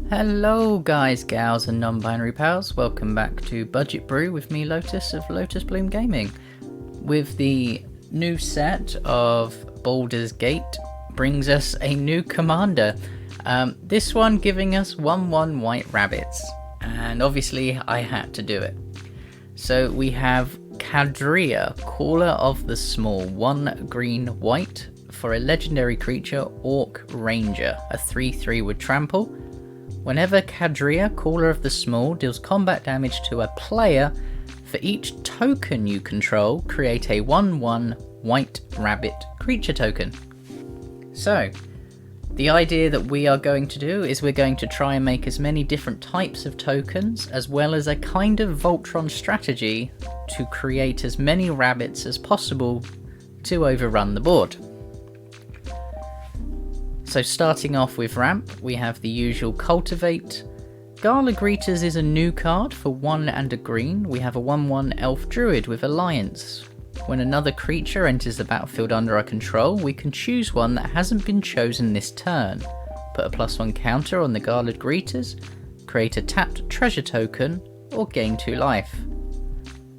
Hello guys, gals and non-binary pals, welcome back to Budget Brew with me Lotus of Lotusbloom Gaming. With the new set of Baldur's Gate brings us a new commander. This one giving us 1/1 white rabbits, and obviously I had to do it. So we have Cadira, Caller of the Small, 1 green white for a legendary creature, Orc Ranger, a 3/3 with trample. Whenever Cadira, Caller of the Small, deals combat damage to a player, for each token you control, create a 1/1 white rabbit creature token. So, the idea that we are going to do is we're going to try and make as many different types of tokens, as well as a kind of Voltron strategy to create as many rabbits as possible to overrun the board. So starting off with ramp, we have the usual Cultivate. Gala Greeters is a new card for 1 and a green. We have a 1/1 Elf Druid with Alliance. When another creature enters the battlefield under our control, we can choose one that hasn't been chosen this turn. Put a +1 counter on the Gala Greeters, create a tapped treasure token, or gain 2 life.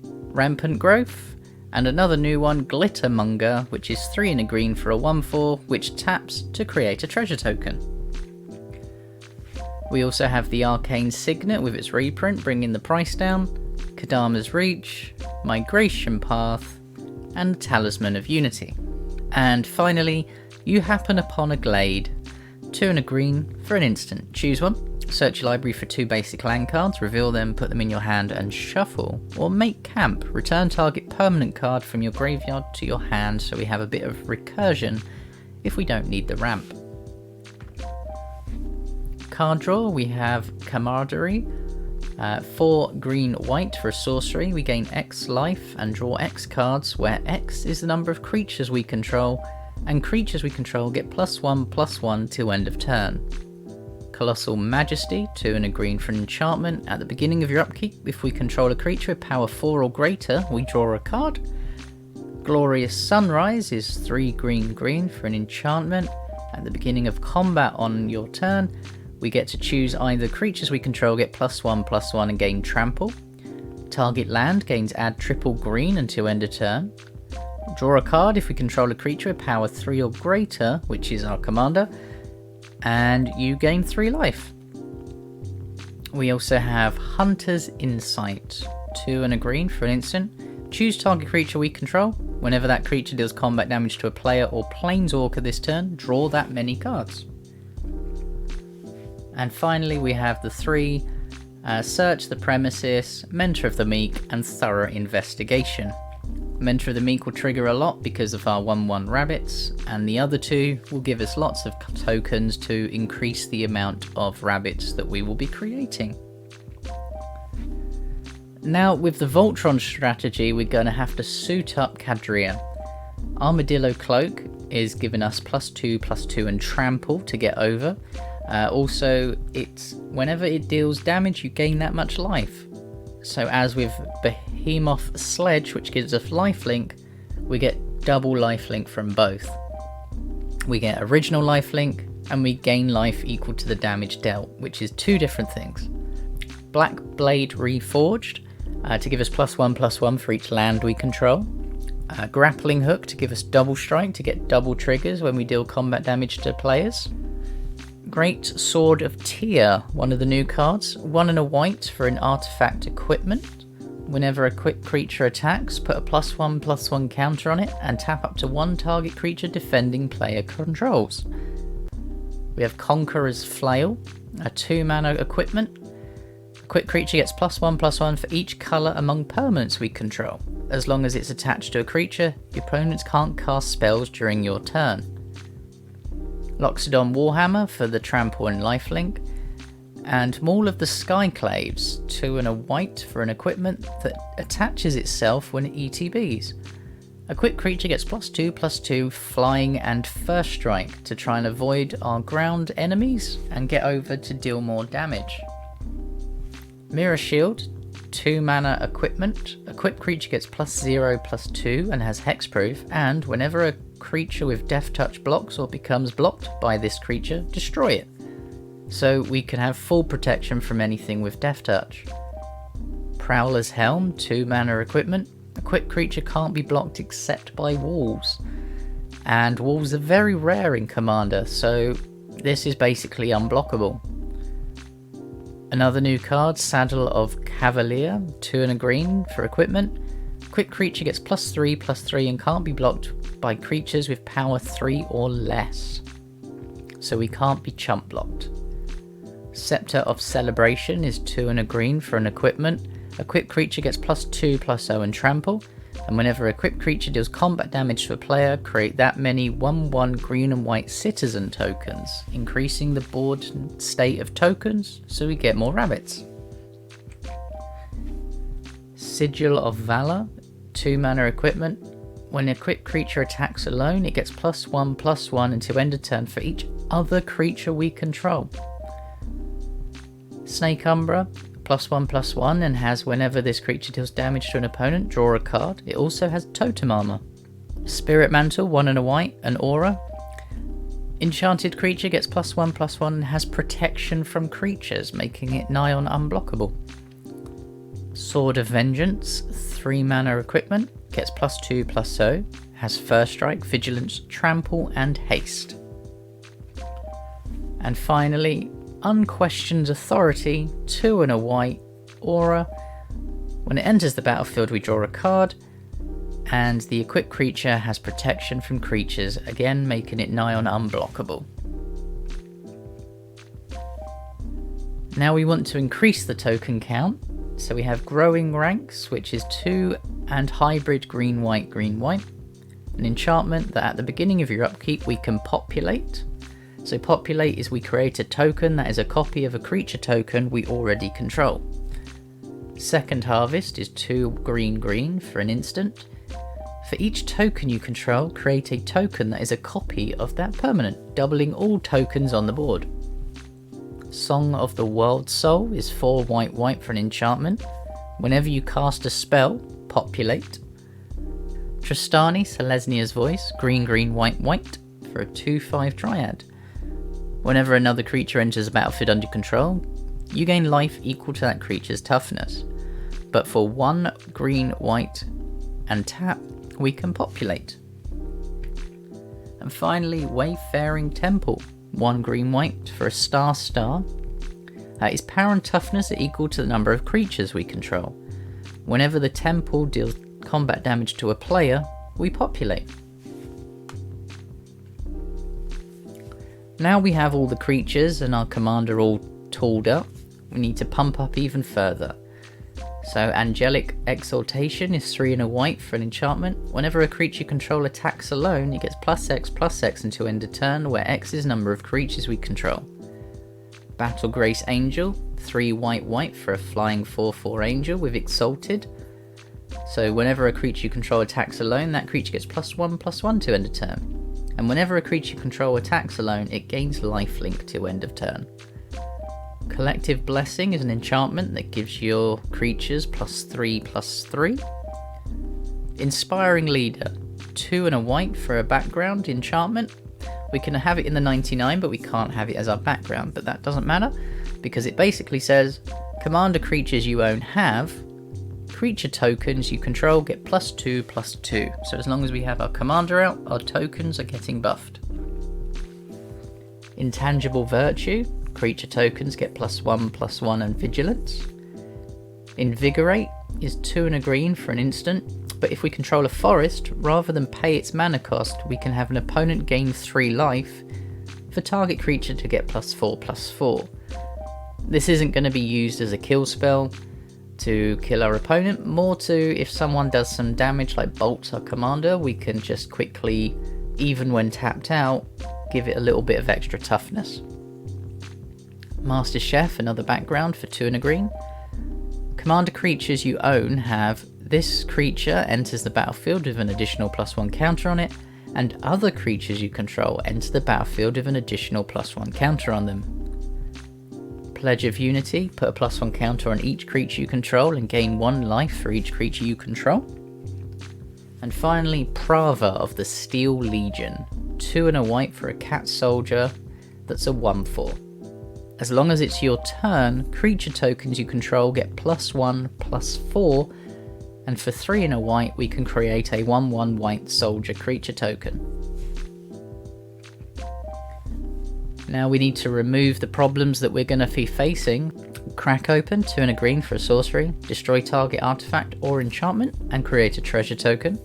Rampant Growth. And another new one, Glittermonger, which is 3 and a green for a 1/4, which taps to create a treasure token. We also have the Arcane Signet with its reprint, bringing the price down, Kadama's Reach, Migration Path, and Talisman of Unity. And finally, you happen upon a Glade, 2 and a green for an instant. Choose one. Search your library for 2 basic land cards, reveal them, put them in your hand and shuffle. Or make camp, return target permanent card from your graveyard to your hand so we have a bit of recursion if we don't need the ramp. Card draw, we have Camaraderie, 4 green white for a sorcery. We gain X life and draw X cards, where X is the number of creatures we control, and creatures we control get +1/+1 till end of turn. Colossal Majesty, 2 and a green for an enchantment. At the beginning of your upkeep, if we control a creature with power 4 or greater, we draw a card. Glorious Sunrise is 3 green for an enchantment. At the beginning of combat on your turn, we get to choose either creatures we control get +1/+1 and gain trample. Target land gains add triple green until end of turn. Draw a card if we control a creature with power 3 or greater, which is our commander, and you gain 3 life. We also have Hunter's Insight, 2 and a green for an instant. Choose target creature we control. Whenever that creature deals combat damage to a player or planeswalker this turn, draw that many cards. And finally we have the 3 Search the Premises, Mentor of the Meek, and Thorough Investigation. Mentor of the Meek will trigger a lot because of our 1/1 rabbits, and the other 2 will give us lots of tokens to increase the amount of rabbits that we will be creating. Now with the Voltron strategy, we're going to have to suit up Cadria. Armadillo Cloak is giving us +2/+2 and trample to get over. Also, whenever it deals damage, you gain that much life. So as with Behemoth Sledge, which gives us lifelink, we get double lifelink from both. We get original lifelink, and we gain life equal to the damage dealt, which is 2 different things. Black Blade Reforged, to give us +1/+1 for each land we control. Grappling Hook to give us double strike to get double triggers when we deal combat damage to players. Great Sword of Tyr, one of the new cards, 1 and a white for an artifact equipment. Whenever a quick creature attacks, put a +1/+1 counter on it and tap up to 1 target creature defending player controls. We have Conqueror's Flail, a 2 mana equipment. A quick creature gets +1/+1 for each colour among permanents we control. As long as it's attached to a creature, your opponents can't cast spells during your turn. Loxodon Warhammer for the trample and lifelink, and Maul of the Skyclaves, 2 and a white for an equipment that attaches itself when it ETBs. A quick creature gets +2/+2 flying and first strike to try and avoid our ground enemies and get over to deal more damage. Mirror Shield, 2 mana equipment. A quick creature gets +0/+2 and has hexproof, and whenever a creature with Death Touch blocks or becomes blocked by this creature, destroy it. so we can have full protection from anything with Death Touch. Prowler's Helm, 2 mana equipment. A quick creature can't be blocked except by walls. And walls are very rare in Commander, so this is basically unblockable. Another new card, Saddle of Cavalier, 2 and a green for equipment. Quick creature gets +3/+3 and can't be blocked by creatures with power 3 or less. So we can't be chump blocked. Scepter of Celebration is 2 and a green for an equipment. A quick creature gets +2/+0 and trample. And whenever a quick creature deals combat damage to a player, create that many 1/1 green and white citizen tokens, increasing the board state of tokens so we get more rabbits. Sigil of Valor, 2 mana equipment. When a quick creature attacks alone, it gets +1/+1 until end of turn for each other creature we control. Snake Umbra, +1/+1 and has whenever this creature deals damage to an opponent, draw a card. It also has totem armor. Spirit Mantle, 1 and a white, an aura. Enchanted creature gets +1/+1 and has protection from creatures, making it nigh on unblockable. Sword of Vengeance, 3 mana equipment, gets +2/+0, has First Strike, Vigilance, Trample and Haste. And finally, Unquestioned Authority, 2 and a white, aura. When it enters the battlefield we draw a card, and the equipped creature has protection from creatures, again making it nigh on unblockable. Now we want to increase the token count, so we have Growing Ranks, which is 2 and hybrid green-white, green-white. An enchantment that at the beginning of your upkeep we can populate. So populate is we create a token that is a copy of a creature token we already control. Second Harvest is 2 green-green for an instant. For each token you control, create a token that is a copy of that permanent, doubling all tokens on the board. Song of the World Soul is 4 white-white for an enchantment. Whenever you cast a spell, populate. Tristani, Selesnia's Voice, green-green-white-white for a 2/5 Dryad. Whenever another creature enters a battlefield under control, you gain life equal to that creature's toughness. But for 1 green, white, and tap, we can populate. And finally, Wayfaring Temple, 1 green, white for a star. Its power and toughness are equal to the number of creatures we control. Whenever the temple deals combat damage to a player, we populate. Now we have all the creatures and our commander all tooled up, we need to pump up even further. So Angelic Exaltation is 3 and a white for an enchantment. Whenever a creature you control attacks alone, it gets +X/+X until end of turn, where X is number of creatures we control. Battle Grace Angel, 3 white-white for a flying 4/4 angel with Exalted. So whenever a creature you control attacks alone, that creature gets +1/+1 to end of turn. And whenever a creature you control attacks alone, it gains lifelink to end of turn. Collective Blessing is an enchantment that gives your creatures +3/+3. Inspiring Leader, 2 and a white for a background enchantment. We can have it in the 99, but we can't have it as our background, but that doesn't matter, because it basically says, commander creatures you own have, creature tokens you control get +2/+2. So as long as we have our commander out, our tokens are getting buffed. Intangible Virtue, creature tokens get +1/+1 and Vigilance. Invigorate is 2 and a green for an instant, but if we control a forest, rather than pay its mana cost, we can have an opponent gain 3 life for target creature to get +4/+4. This isn't going to be used as a kill spell to kill our opponent, more to if someone does some damage like bolts our commander, we can just quickly, even when tapped out, give it a little bit of extra toughness. Master Chef, another background for 2 and a green. Commander creatures you own have, this creature enters the battlefield with an additional +1 counter on it, and other creatures you control enter the battlefield with an additional +1 counter on them. Pledge of Unity, put a +1 counter on each creature you control and gain 1 life for each creature you control. And finally, Prava of the Steel Legion, 2 and a white for a cat soldier that's a 1/4. As long as it's your turn, creature tokens you control get +1/+4, and for 3 and a white we can create a 1/1 white soldier creature token. Now we need to remove the problems that we're going to be facing. Crack open 2 and a green for a sorcery, destroy target artifact or enchantment and create a treasure token.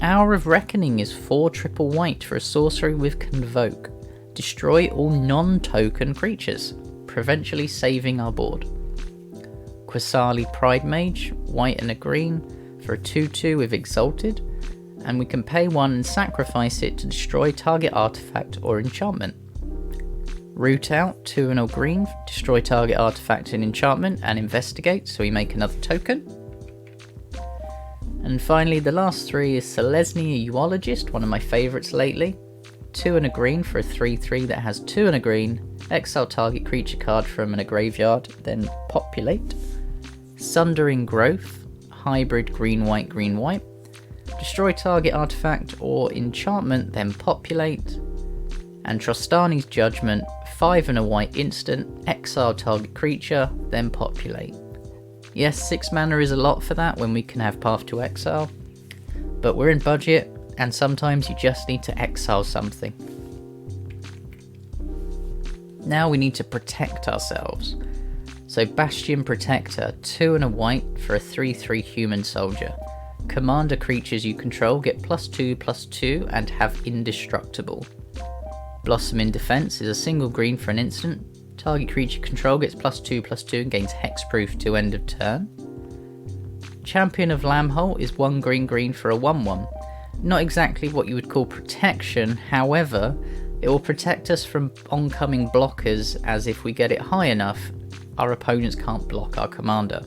Hour of Reckoning is 4 triple white for a sorcery with Convoke. Destroy all non-token creatures, providentially saving our board. Quasali Pride Mage, white and a green for a 2/2 with Exalted, and we can pay 1 and sacrifice it to destroy target artifact or enchantment. Root Out 2 and a green, destroy target artifact and enchantment and investigate, so we make another token. And finally the last 3 is Selesnya Uologist, one of my favourites lately. 2 and a green for a 3/3 that has 2 and a green, exile target creature card from a graveyard, then populate. Sundering Growth, hybrid green-white, destroy target artifact or enchantment, then populate. And Trostani's Judgment, 5 and a white instant, exile target creature, then populate. Yes, 6 mana is a lot for that when we can have Path to Exile, but we're in budget and sometimes you just need to exile something. Now we need to protect ourselves. So Bastion Protector, 2 and a white for a 3/3 human soldier. Commander creatures you control get +2/+2 and have Indestructible. Blossom in Defense is a single green for an instant. Target creature control gets +2/+2 and gains hexproof to end of turn. Champion of Lambhole is 1 green for a 1/1. Not exactly what you would call protection, however, it will protect us from oncoming blockers, as if we get it high enough, our opponents can't block our commander.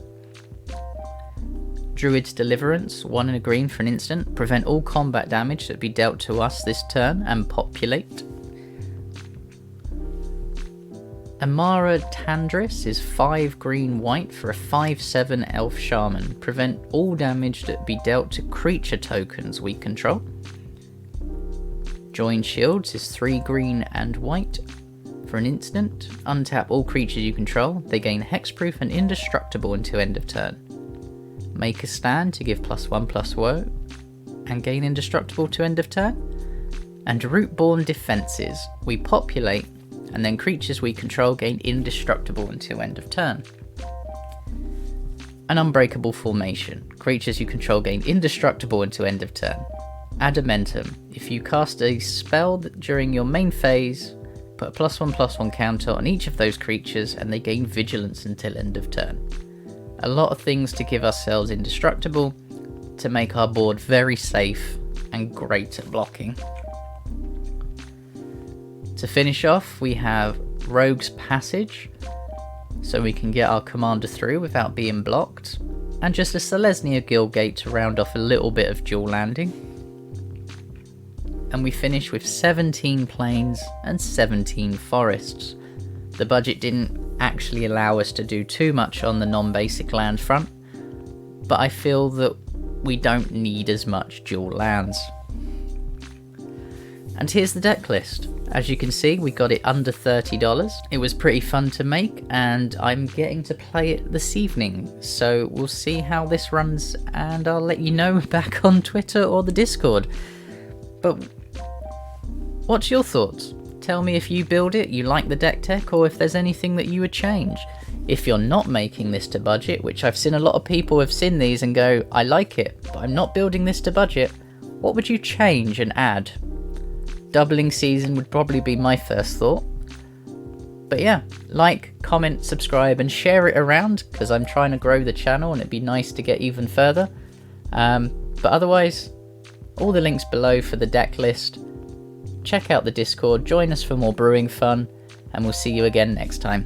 Druid's Deliverance, 1 and a green for an instant, prevent all combat damage that be dealt to us this turn and populate. Amara Tandris is 5 green-white for a 5/7 elf shaman, prevent all damage that be dealt to creature tokens we control. Join Shields is 3 green and white for an instant, untap all creatures you control, they gain hexproof and indestructible until end of turn. Make a Stand to give +1/+1 and gain indestructible to end of turn. And Rootborn Defenses, we populate and then creatures we control gain indestructible until end of turn. An Unbreakable Formation, creatures you control gain indestructible until end of turn. Adamantum, if you cast a spell during your main phase, put a +1/+1 counter on each of those creatures and they gain vigilance until end of turn. A lot of things to give ourselves indestructible to make our board very safe and great at blocking. To finish off, we have Rogue's Passage, so we can get our commander through without being blocked, and just a Selesnya Guildgate to round off a little bit of dual landing. And we finish with 17 plains and 17 forests. The budget didn't actually allow us to do too much on the non-basic land front, but I feel that we don't need as much dual lands. And here's the deck list. As you can see, we got it under $30. It was pretty fun to make and I'm getting to play it this evening. So we'll see how this runs and I'll let you know back on Twitter or the Discord. But what's your thoughts? Tell me if you build it, you like the deck tech, or if there's anything that you would change. If you're not making this to budget, which I've seen a lot of people have seen these and go, I like it, but I'm not building this to budget, what would you change and add? Doubling season would probably be my first thought. But yeah, like, comment, subscribe and share it around because I'm trying to grow the channel and it'd be nice to get even further. But otherwise, all the links below for the deck list. Check out the Discord, join us for more brewing fun, and we'll see you again next time.